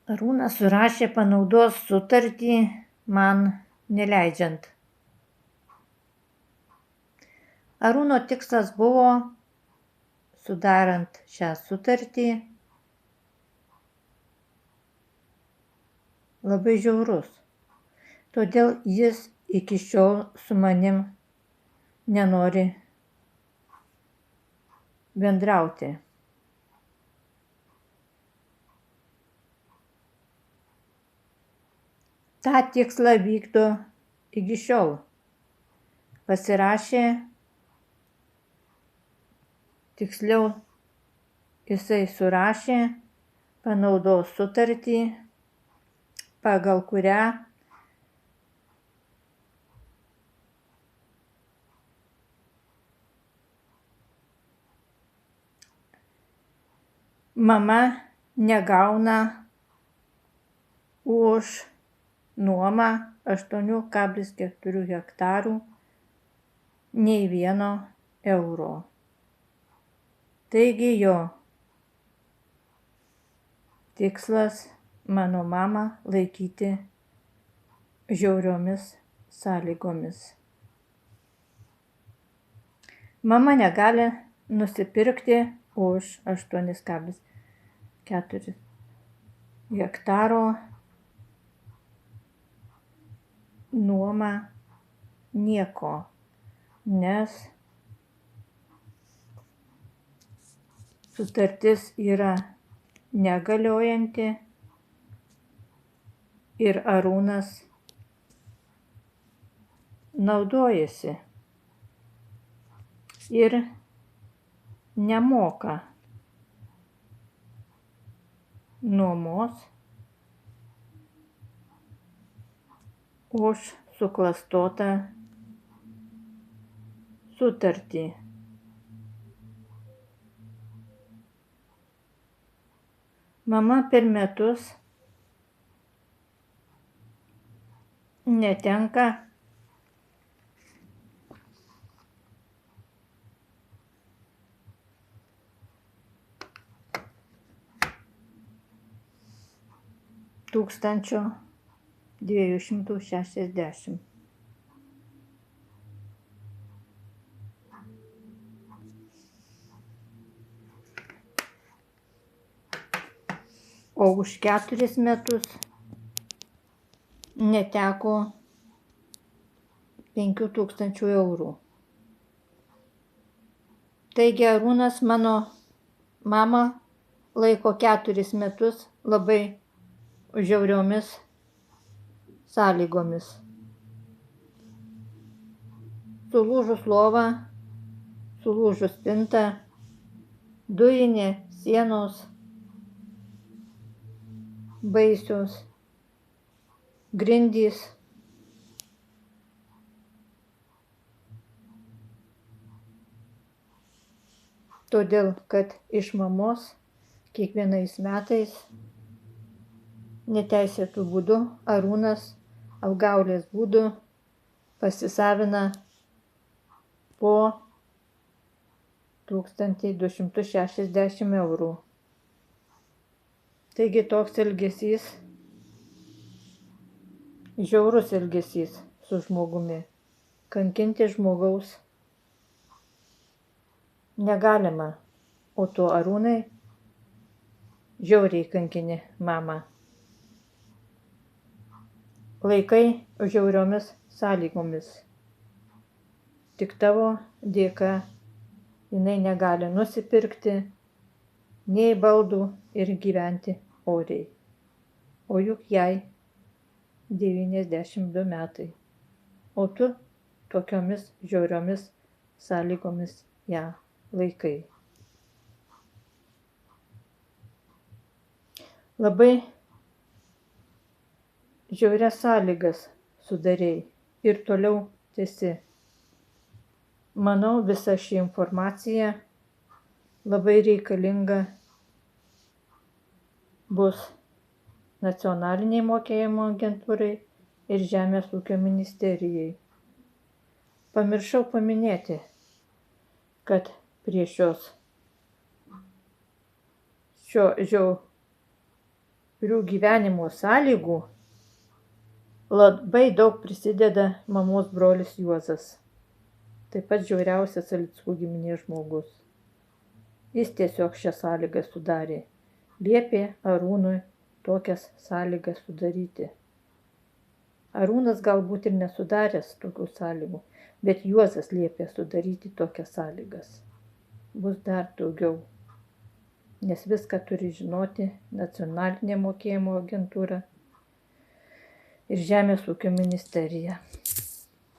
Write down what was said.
Arūnas surašė panaudos sutartį man neleidžiant. Arūno tikslas buvo, sudarant šią sutartį, labai žiaurus. Todėl jis iki šiol su manim nenori bendrauti. tą tikslą vykdo iki šiol. Pasirašė, tiksliau jisai surašė panaudos sutartį, pagal kurią mama negauna už nuomą 8,4 hektarų nei vieno euro. Taigi jo tikslas mano mamą laikyti žiauriomis sąlygomis. Mama negali nusipirkti už 8,4 hektaro nuomą nieko, nes sutartis yra negaliojanti ir Arūnas naudojasi ir nemoka nuomos už suklastotą sutartį. Mama per metus netenka $1260. O už 4 metus neteko 5,000 eurų. Taigi Arūnas mano mamą laiko 4 metus labai žiauriomis sąlygomis. Sulūžus lova, sulūžus spinta, dujinė sienos baisios, grindys. Todėl, kad iš mamos kiekvienais metais neteisėtų būdu Arūnas apgaulės būdu pasisavina po 1260 eurų. Taigi toks elgesys, žiaurus elgesys su žmogumi. Kankinti žmogaus negalima, o tu Arūnai žiauriai kankini mamą. Laikai žiauriomis sąlygomis. Tik tavo dėka jinai negali nusipirkti nei baldų ir gyventi oriai. O juk jai 92 metai. O tu tokiomis žiauriomis sąlygomis ją laikai. Labai žiaurias sąlygas sudarei ir toliau tęsi. Manau, visa ši informacija labai reikalinga bus nacionaliniai mokėjimo agentūrai ir Žemės ūkio ministerijai. Pamiršau paminėti, kad prie šio kurių gyvenimo sąlygų labai daug prisideda mamos brolis Juozas, taip pat žiauriausias Alickų giminės žmogus. Jis tiesiog šias sąlygas sudarė, liepė Arūnui tokias sąlygas sudaryti. Arūnas galbūt ir nesudaręs tokių sąlygų, bet Juozas liepė sudaryti tokias sąlygas. Bus dar daugiau, nes viską turi žinoti Nacionalinė mokėjimo agentūra ir Žemės ūkio ministerija.